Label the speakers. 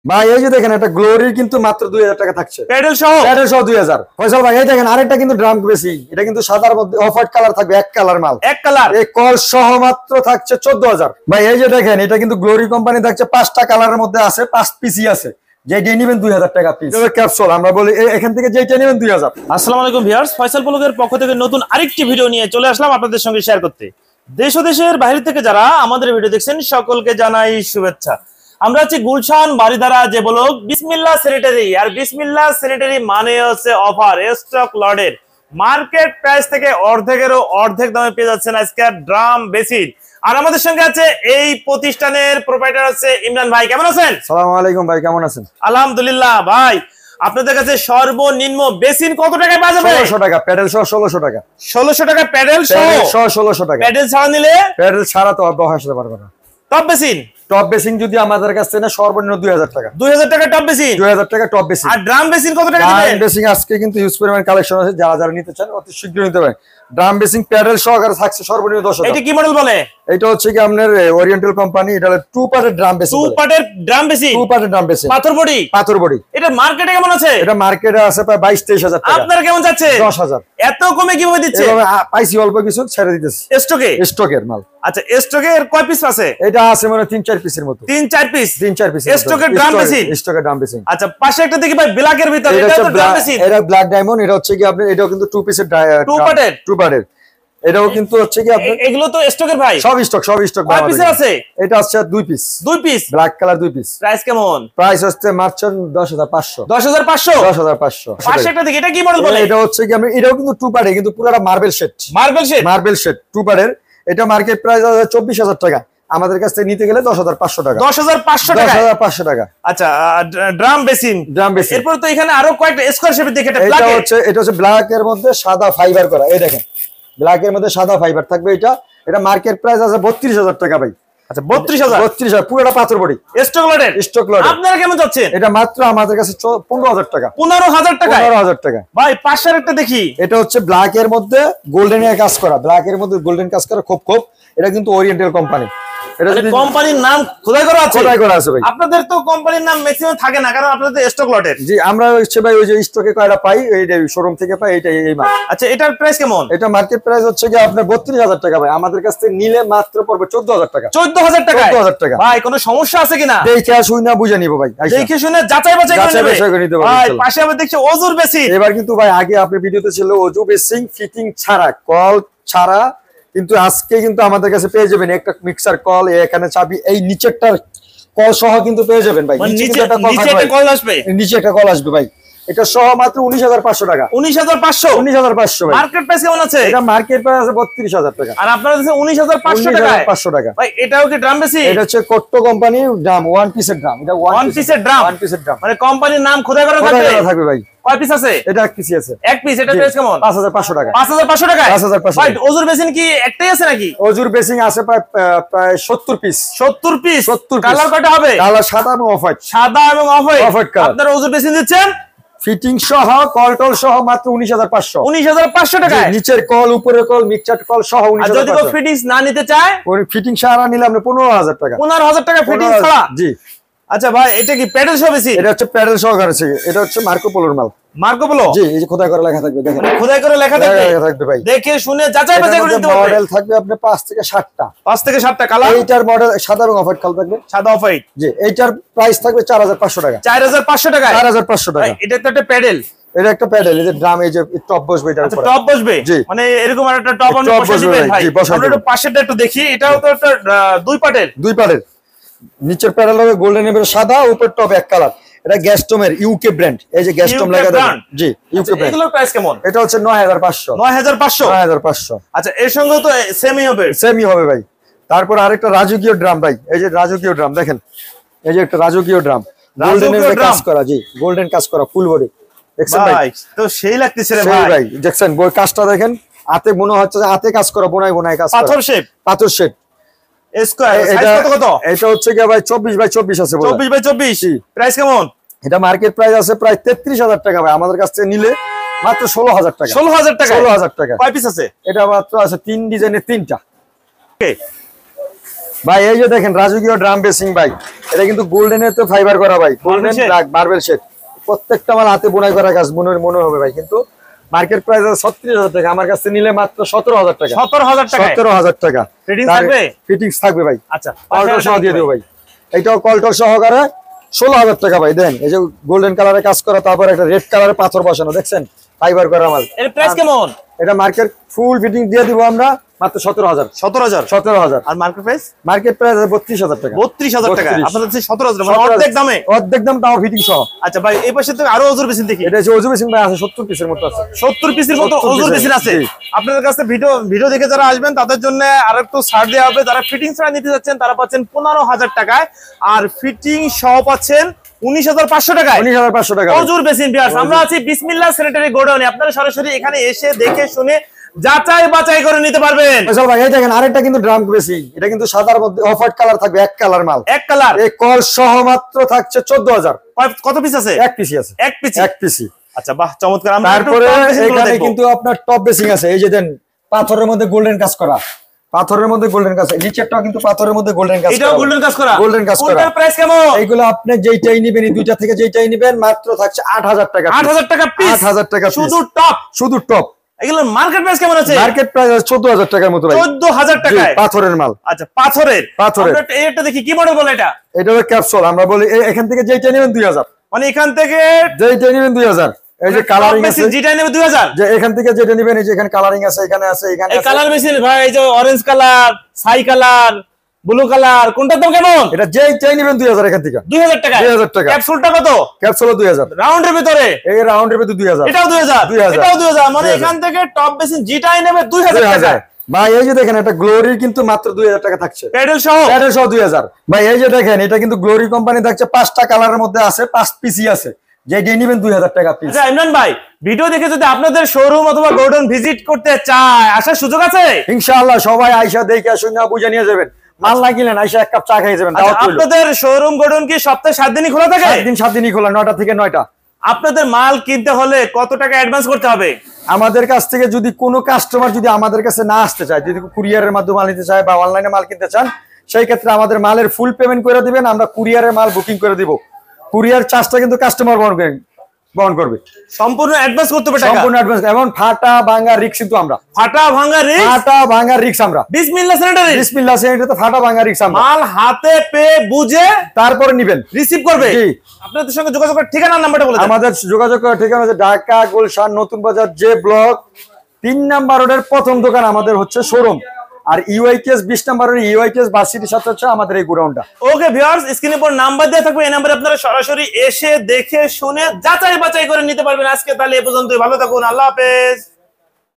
Speaker 1: ভাই এই যে দেখেন একটা গ্লোরি কিন্তু মাত্র 2000 টাকা থাকছে
Speaker 2: প্যাডেল সহ
Speaker 1: 2000। ফয়সাল ভাই এই দেখেন আরেকটা কিন্তু ড্রাম বেশি, এটা কিন্তু সাদার মধ্যে অফ হোয়াইট কালার থাকবে, এক কালার মাল,
Speaker 2: এক কালার,
Speaker 1: এই কল সহ মাত্র থাকছে 14000। ভাই এই যে দেখেন এটা কিন্তু গ্লোরি কোম্পানি থাকছে, 5টা কালারের মধ্যে আছে, 5 পিসই আছে, যেটা নেবেন 2000 টাকা পিস। ক্যাপসুল আমরা বলি এখান থেকে যেটা নেবেন 2000।
Speaker 2: আসসালামু আলাইকুম ভিউয়ার্স, ফয়সাল ব্লগের পক্ষ থেকে নতুন আরেকটি ভিডিও নিয়ে চলে আসলাম আপনাদের সঙ্গে শেয়ার করতে। দেশ ও দেশের বাইরে থেকে যারা আমাদের ভিডিও দেখছেন সকলকে জানাই শুভেচ্ছা। আমরা আছি গুলশান বাড়িধারা যে ব্লক বিসমিল্লাহ স্যানিটারি, আর বিসমিল্লাহ স্যানিটারি মানে হচ্ছে অফার স্টক লটের মার্কেট প্রাইস থেকে অর্ধেকেরও অর্ধেক দামে পেয়ে যাচ্ছেন আজকে ড্রাম বেসিন। আর আমাদের সঙ্গে আছে এই প্রতিষ্ঠানের প্রোপাইটার আছে ইমরান ভাই। কেমন আছেন?
Speaker 1: আসসালামু আলাইকুম ভাই, কেমন আছেন?
Speaker 2: আলহামদুলিল্লাহ। ভাই আপনাদের কাছে সর্বনিম্ন বেসিন কত টাকায় পাওয়া যাবে?
Speaker 1: 1600 টাকা প্যাডেল সহ, 1600 টাকা।
Speaker 2: 1600 টাকা প্যাডেল সহ
Speaker 1: 1600 টাকা।
Speaker 2: প্যাডেল ছাড়া নিলে?
Speaker 1: প্যাডেল ছাড়া তো 10,000 পারবে না।
Speaker 2: Top basin?
Speaker 1: টপ বেসিং যদি আমাদের কাছে না সর্বনিম্ন 2000 টাকা।
Speaker 2: 2000 টাকা টপ বেসিন?
Speaker 1: 2000 টাকা টপ বেসিং।
Speaker 2: আর ড্রাম বেসিন কত টাকা দিবেন?
Speaker 1: ড্রাম বেসিং আজকে কিন্তু হিউজ পরিমাণ কালেকশন আছে, যারা যারা নিতে চান অতি শীঘ্র নিতে পারেন। ড্রাম বেসিং প্যাডেল সহকারে থাকছে সর্বনিম্ন 10,000।
Speaker 2: এটা কি মডেল বলে?
Speaker 1: এটা হচ্ছে কি আপনার ওরিয়েন্টাল কোম্পানি, এটা হলো 2 পার্টের ড্রাম বেসিং।
Speaker 2: 2 পার্টের ড্রাম বেসিন?
Speaker 1: 2 পার্টের ড্রাম বেসিং।
Speaker 2: পাথর বডি?
Speaker 1: পাথর বডি।
Speaker 2: এটা মার্কেটে কেমন আছে?
Speaker 1: এটা মার্কেটে আছে প্রায় 22-23,000 টাকা।
Speaker 2: আপনারা কেমন যাচ্ছে?
Speaker 1: 10,000।
Speaker 2: এত কমে কিভাবে দিচ্ছে?
Speaker 1: এভাবে পাইছি অল্প কিছু ছেড়ে দিতেছি
Speaker 2: স্টকে।
Speaker 1: স্টকের মাল।
Speaker 2: আচ্ছা স্টকের কয় পিস আছে?
Speaker 1: এটা আছে মানে 3-4 পিসের মতো।
Speaker 2: 3-4 পিস?
Speaker 1: 3-4 পিস
Speaker 2: স্টকের ড্রাম বেসিন?
Speaker 1: স্টকের ড্রাম বেসিন।
Speaker 2: আচ্ছা পাশে একটা দেখি ভাই ব্ল্যাকের ভিতর,
Speaker 1: এটা
Speaker 2: এটা তো
Speaker 1: হচ্ছে
Speaker 2: ড্রাম বেসিন।
Speaker 1: এটা ব্ল্যাক ডায়মন্ড, এটা হচ্ছে কি আপনি এটাও কিন্তু 2 পিসের
Speaker 2: 2 পার্টের?
Speaker 1: 2 পার্টের। এটাও কিন্তু হচ্ছে কি আপনি
Speaker 2: এগুলো তো স্টকের ভাই?
Speaker 1: সব স্টক
Speaker 2: কয় পিসের আছে?
Speaker 1: এটা হচ্ছে 2 piece.
Speaker 2: 2 piece
Speaker 1: black colour 2 piece.
Speaker 2: Price কেমন?
Speaker 1: প্রাইস হচ্ছে মাত্র 10,500।
Speaker 2: 10,500?
Speaker 1: 10,500।
Speaker 2: পাশে একটা দেখি, এটা কি মডেল বলে?
Speaker 1: এটা হচ্ছে কি আপনি এটাও কিন্তু 2 পার্টের, কিন্তু পুরোটা marble shade.
Speaker 2: Marble shade?
Speaker 1: Marble shade 2 পার্টের। এটা মার্কেট প্রাইস 24,000 টাকা, আমাদের কাছ থেকে নিতে গেলে 10,500 টাকা।
Speaker 2: 10,500 টাকা?
Speaker 1: 10,500 টাকা।
Speaker 2: আচ্ছা ড্রাম বেসিন।
Speaker 1: Drum basin.
Speaker 2: এরপর তো এখানে আরো কয়েকটা স্কয়ার শেপের দেখে এটা
Speaker 1: হচ্ছে ব্ল্যাক এর মধ্যে সাদা ফাইবার করা। এই দেখেন ব্ল্যাক এর মধ্যে সাদা ফাইবার থাকবে। এটা মার্কেট প্রাইস আছে 32,000 টাকা ভাই।
Speaker 2: আচ্ছা 32,000
Speaker 1: পুরোটা পাথর বডি
Speaker 2: স্টক লটের।
Speaker 1: Stock lot.
Speaker 2: আপনারা কেমন যাচ্ছেন?
Speaker 1: এটা মাত্র আমাদের কাছে 15,000 টাকা।
Speaker 2: 15,000 টাকা?
Speaker 1: 15,000 টাকা
Speaker 2: ভাই পাশের একটা দেখি,
Speaker 1: এটা হচ্ছে ব্ল্যাক এর মধ্যে গোল্ডেন এর কাজ করা। ব্ল্যাক এর মধ্যে গোল্ডেন কাজ করা খুব এটা কিন্তু ওরিয়েন্টাল কোম্পানি। এটা যদি
Speaker 2: কোম্পানির নাম খোদাই করা আছে?
Speaker 1: খোদাই করা আছে ভাই।
Speaker 2: আপনাদের তো কোম্পানির নাম ম্যাক্সিমাম থাকে না, কারণ আপনাদের স্টক লটের।
Speaker 1: জি আমরা হচ্ছে ভাই ওই যে স্টকে কয়টা পাই, এই শোরুম থেকে পাই, এই মাল।
Speaker 2: আচ্ছা এটার প্রাইস কেমন?
Speaker 1: এটা মার্কেট প্রাইস হচ্ছে কি আপনার 32,000 টাকা ভাই, আমাদের কাছ থেকে নিলে মাত্র পড়বে 14,000 টাকা।
Speaker 2: 14,000 টাকা?
Speaker 1: 14,000 টাকা।
Speaker 2: ভাই কোনো সমস্যা আছে কিনা
Speaker 1: দেখে শুনে বুঝে নিব ভাই,
Speaker 2: দেখে শুনে যাচাই বাছাই করে নিতে
Speaker 1: পারবেন।
Speaker 2: ভাই পাশে আবার দেখছি অজুর বেসিন।
Speaker 1: এবার কিন্তু ভাই আগে আপনি ভিডিওতে ছিল অজু বেসিং ফিটিং ছাড়া, কল ছাড়া, কিন্তু আজকে কিন্তু আমাদের কাছে পেয়ে যাবেন একটা মিক্সার কল, এখানে চাবি, এই নিচেরটার কল সহ কিন্তু পেয়ে যাবেন ভাই।
Speaker 2: নিচে একটা কল আসবে?
Speaker 1: নিচে একটা কল আসবে ভাই। এটা সহ মাত্র 19,500 টাকা।
Speaker 2: 19,500?
Speaker 1: 19,500 ভাই।
Speaker 2: মার্কেট প্রাইস কেমন আছে?
Speaker 1: এটা মার্কেট প্রাইস আছে 32,000 টাকা।
Speaker 2: আর আপনারা দিচ্ছেন 19,500 টাকা?
Speaker 1: 500 টাকা
Speaker 2: ভাই এটাও কি ড্রাম বেসিন?
Speaker 1: এটা হচ্ছে কোট্টো কোম্পানি ড্রাম, 1 পিসের ড্রাম। এটা
Speaker 2: 1 পিসের ড্রাম?
Speaker 1: 1 পিসের ড্রাম
Speaker 2: মানে কোম্পানির নাম খোদাই করা
Speaker 1: থাকবে ভাই।
Speaker 2: কয় পিস আছে?
Speaker 1: এটা এক পিসই আছে।
Speaker 2: এক পিস। এটা প্রাইস কেমন?
Speaker 1: 5,500 টাকা।
Speaker 2: 5,500 টাকা?
Speaker 1: 5,500।
Speaker 2: ভাই ওজুর বেসিন কি একটাই আছে নাকি?
Speaker 1: ওজুর বেসিং আছে প্রায় 70 পিস।
Speaker 2: 70 পিস?
Speaker 1: 70 পিস।
Speaker 2: কালার কয়টা হবে?
Speaker 1: কালার সাদা এবং অফ হোয়াইট।
Speaker 2: সাদা এবং অফ হোয়াইট
Speaker 1: কালার।
Speaker 2: আপনারা ওজুর বেসিন দিচ্ছেন
Speaker 1: ফিটিং সহ কল সহ মাত্র 19,500।
Speaker 2: 19,500 টাকা?
Speaker 1: নিচের কল উপরের কল মিক্সচার কল সহ 19,500।
Speaker 2: আর যদি কেউ ফিটিংস না নিতে চায়?
Speaker 1: ওই ফিটিং সারা নিলে আপনি 15,000 টাকা।
Speaker 2: 15,000 টাকা ফিটিং ছাড়া?
Speaker 1: জি।
Speaker 2: আচ্ছা ভাই এটা কি প্যাডেল সহ বেসিন?
Speaker 1: এটা হচ্ছে প্যাডেল সহকারে আছে। এটা হচ্ছে মার্কো পোলোর মাল।
Speaker 2: Marco polo?
Speaker 1: জি এই যে খোদাই করে লেখা থাকবে, দেখেন
Speaker 2: খোদাই করে লেখা
Speaker 1: থাকবে ভাই।
Speaker 2: দেখে শুনে যাচাই বাছাই করে নিতে পারবেন।
Speaker 1: মডেল থাকবে আপনার 5 থেকে 7টা।
Speaker 2: 5 থেকে 7টা কালার।
Speaker 1: এইটার মডেল সাদা এবং অফ হোয়াইট কালার থাকবে।
Speaker 2: সাদা অফ হোয়াইট।
Speaker 1: জি এইটার প্রাইস থাকবে 4,500 টাকা।
Speaker 2: 4,500 টাকা?
Speaker 1: 4,500 টাকা।
Speaker 2: এটা তো একটা প্যাডেল।
Speaker 1: এটা একটা প্যাডেল, এই যে ড্রাম, এই যে টপ বসবে এটার উপরে।
Speaker 2: টপ বসবে? মানে এরকম একটা টপ আপনি বসিয়ে দিবেন ভাই। আমরা একটু পাশেরটা একটু দেখি। এটাও তো একটা 2 পার্টের।
Speaker 1: 2 পার্টের। নিচের প্যাডেল হবে গোল্ডেন এর সাদা, উপর টপ এক কালার। এটা গ্যাস্টমের ইউকে ব্র্যান্ড, এই যে গ্যাস্টম লেখা আছে। জি ইউকে ব্র্যান্ড।
Speaker 2: এগুলোর প্রাইস কেমন?
Speaker 1: এটা হচ্ছে 9,500।
Speaker 2: 9,500?
Speaker 1: 9,500।
Speaker 2: আচ্ছা এর সঙ্গে তো সেমই হবে?
Speaker 1: সেমই হবে ভাই। তারপর আরেকটা রাজকীয় ড্রাম ভাই, এই যে রাজকীয় ড্রাম দেখেন, এই যে একটা রাজকীয় ড্রাম, গোল্ডেন এর কাজ করা। জি গোল্ডেন কাজ করা ফুল বডি। দেখছেন ভাই?
Speaker 2: তো সেই লাগতেছে রে
Speaker 1: ভাই। দেখছেন বই কাজটা দেখেন, হাতে মনে হচ্ছে যে হাতে কাজ করা, বোনাই কাজ করা। পাথর শেপ
Speaker 2: স্কয়ার। সাইজ কত?
Speaker 1: এটা হচ্ছে কি ভাই 24x24 আছে।
Speaker 2: 24x24? প্রাইস কেমন?
Speaker 1: এটা মার্কেট প্রাইস আছে প্রায় 33,000 টাকা ভাই, আমাদের কাছ থেকে নিলে মাত্র 16,000 টাকা।
Speaker 2: 16,000 টাকা?
Speaker 1: 16,000 টাকা।
Speaker 2: কয় পিস আছে?
Speaker 1: এটা মাত্র আছে 3 ডিজাইনের 3টা। ভাই এই যে দেখেন রাজকীয় ড্রাম বেসিং ভাই, এটা কিন্তু গোল্ডেনের তো ফাইবার করা ভাই, গোল্ডেন মার্বেল শেড, প্রত্যেকটা মাল হাতে বোনাই করা কাজ মনে হবে ভাই। কিন্তু মার্কেট প্রাইস 36,000 টাকা, আমার কাছে নিলে মাত্র 17,000 টাকা। 17,000 টাকা ফিটিংস থাকবে ভাই।
Speaker 2: আচ্ছা
Speaker 1: কলটল সহ দিয়ে দেবো ভাই, এইটাও কলটল সহকারে 16,000 টাকা ভাই। দেন এই যে গোল্ডেন কালারে কাজ করা, তারপর একটা রেড কালারে পাথর বসানো, দেখছেন ফাইবার করা মাল।
Speaker 2: এর প্রাইস কেমন?
Speaker 1: এটা মার্কেট ফুল ফিটিং দিয়ে দিব আমরা মাত্র 17,000।
Speaker 2: আর মার্কেট প্রাইস?
Speaker 1: মার্কেট প্রাইস 32,000 টাকা।
Speaker 2: 32,000 টাকা, আপনাদের 17,000 মানে অর্ধেক দামে।
Speaker 1: অর্ধেক দাম তাও ফিটিং সহ।
Speaker 2: আচ্ছা ভাই এই পাশে তো আরো ওজুর বেসিন দেখি।
Speaker 1: এটা যে ওজু বেসিন ভাই আছে 70 পিসের মতো আছে।
Speaker 2: 70 পিসের মতো ওজুর বেসিন আছে। আপনাদের কাছে ভিডিও দেখে যারা আসবেন তাদের জন্য আরেকটু ছাড় দেওয়া হবে। যারা ফিটিং ছাড়া নিতে যাচ্ছেন তারা পাচ্ছেন 15,000 টাকায়, আর ফিটিং সহ পাচ্ছেন 19,500 টাকায়।
Speaker 1: 19,500 টাকা
Speaker 2: ওজুর বেসিন ভিউয়ার্স। আমরা আছি বিসমিল্লাহ স্যানিটারি গোডাউনে, আপনারা সরাসরি এখানে এসে দেখে শুনে যাচাই বাছাই করে নিতে পারবেন।
Speaker 1: ফয়সাল ভাই এই দেখেন আরেকটা কিন্তু ড্রাম বেসিং, এটা কিন্তু সাদার মধ্যে অফ হোয়াইট কালার থাকবে, এক কালার মাল,
Speaker 2: এক কালার।
Speaker 1: এই কল সহ মাত্র থাকছে 14,000।
Speaker 2: কত পিস আছে?
Speaker 1: এক পিসি আছে।
Speaker 2: এক পিসি। আচ্ছা বাহ চমৎকার। আমরা
Speaker 1: তারপরে এখানে কিন্তু আপনার টপ বেসিং আছে, এই যে দেন পাথরের মধ্যে গোল্ডেন কাজ করা, পাথরের মধ্যে গোল্ডেন কাজ, নিচেরটাও কিন্তু পাথরের মধ্যে গোল্ডেন কাজ করা।
Speaker 2: এটাও গোল্ডেন কাজ করা।
Speaker 1: গোল্ডেন কাজ করা।
Speaker 2: কোনটার প্রাইস কেমন?
Speaker 1: এইগুলো আপনি যেইটাই নেবেন, এই দুইটা থেকে যেইটাই নেবেন মাত্র থাকছে 8,000 টাকা।
Speaker 2: 8,000 টাকা পিস।
Speaker 1: 8,000 টাকা
Speaker 2: শুধু টপ।
Speaker 1: শুধু টপ।
Speaker 2: এগুলো মার্কেট প্রাইস কেমন আছে?
Speaker 1: মার্কেট প্রাইস 14,000 টাকার মতো ভাই।
Speaker 2: 14,000 টাকায়
Speaker 1: পাথরের মাল।
Speaker 2: আচ্ছা পাথরের। আমরা এটা দেখি কি মডেল বলে এটা?
Speaker 1: এটা হলো ক্যাপসুল, আমরা বলি এখান থেকে যেইটা নেবেন 2,000,
Speaker 2: মানে এখান থেকে
Speaker 1: যেইটা নেবেন 2,000। এই যে কালারিং আছে,
Speaker 2: যেটা নেবে 2,000,
Speaker 1: যে এখান থেকে যেটা নেবেন, এই যে এখানে কালারিং আছে, এখানে আছে, এখানে আছে।
Speaker 2: এই কালার মেশিন ভাই, এই যে অরেঞ্জ কালার, ছাই কালার, ব্লু কালার, কোনটার দাম কেমন?
Speaker 1: এটা যেইটাই নেবেন 2,000 এখান থেকে।
Speaker 2: 2,000 টাকা।
Speaker 1: 2,000 টাকা।
Speaker 2: ক্যাপসুলটা কত?
Speaker 1: ক্যাপসুল 2,000।
Speaker 2: রাউন্ডের ভিতরে? এই
Speaker 1: রাউন্ডের ভিতরে 2,000।
Speaker 2: এটাও 2,000। এটাও 2,000। মানে এখান থেকে টপ মেশিন যেটাই নেবে 2,000 টাকা।
Speaker 1: ভাই এই যে দেখেন এটা গ্লোরি কিন্তু মাত্র 2,000 টাকা থাকছে,
Speaker 2: প্যাডেল সহ।
Speaker 1: প্যাডেল সহ 2,000। ভাই এই যে দেখেন এটা কিন্তু গ্লোরি কোম্পানি থাকছে, 5টা কালারের মধ্যে আছে, 5 পিসি আছে, যেটা নেবেন 2,000 টাকা পিস।
Speaker 2: আচ্ছা ইমরান ভাই, ভিডিও দেখে যদি আপনাদের শোরুম অথবা গোডাউন ভিজিট করতে চায়, আসার সুযোগ আছে?
Speaker 1: ইনশাআল্লাহ সবাই আয়শা দেখে শুনে বুঝে নিয়ে যাবেন, মাল লাগিলেন আয়শা এক কাপ চা খেয়ে যাবেন।
Speaker 2: আপনাদের শোরুম গোডাউন কি সপ্তাহে 7 দিনই খোলা থাকে?
Speaker 1: 7 দিনই খোলা, 9টা থেকে 9টা।
Speaker 2: আপনাদের মাল কিনতে হলে কত টাকা অ্যাডভান্স করতে হবে?
Speaker 1: আমাদের কাছ থেকে যদি কোনো কাস্টমার যদি আমাদের কাছে না আসতে চায়, যদি কুরিয়ারের মাধ্যমে মাল নিতে চায় বা অনলাইনে মাল কিনতে চান, সেই ক্ষেত্রে আমাদের মালের ফুল পেমেন্ট করে দিবেন, আমরা কুরিয়ারের মাল বুকিং করে দিব। কুরিয়ার চার্জটা কিন্তু কাস্টমার বহন করবে।
Speaker 2: সম্পূর্ণ অ্যাডভান্স করতে হবে টাকা?
Speaker 1: সম্পূর্ণ অ্যাডভান্স। এবং ফাটা ভাঙা রিস্ক কিন্তু আমরা।
Speaker 2: ফাটা ভাঙা রিস্ক?
Speaker 1: ফাটা ভাঙা রিস্ক আমরা।
Speaker 2: বিসমিল্লাহ স্যানিটারি।
Speaker 1: বিসমিল্লাহ স্যানিটারিতে ফাটা ভাঙা রিস্ক আমরা।
Speaker 2: মাল হাতে পেয়ে বুঝে
Speaker 1: তারপরে নেবেন,
Speaker 2: রিসিভ করবে।
Speaker 1: জি।
Speaker 2: আপনাদের সঙ্গে যোগাযোগ করার ঠিকানা নাম্বারটা বলে দেন।
Speaker 1: আমাদের যোগাযোগ করার ঠিকানা হচ্ছে ঢাকা গুলশান নতুন বাজার যে ব্লক 3 নাম্বার রোডের প্রথম দোকান আমাদের হচ্ছে শোরুম। আর ইউআইটিএস 20 নাম্বারের ইউআইটিএস ভার্সিটির সাথে হচ্ছে আমাদের এই গোডাউনটা।
Speaker 2: ওকে ভিউয়ার্স, স্ক্রিনে পর নাম্বার দেওয়া থাকবে, এই নম্বরে আপনারা সরাসরি এসে দেখে শুনে যাচাই বাছাই করে নিতে পারবেন। আজকে তাহলে এ পর্যন্তই, ভালো থাকুন, আল্লাহ হাফেজ।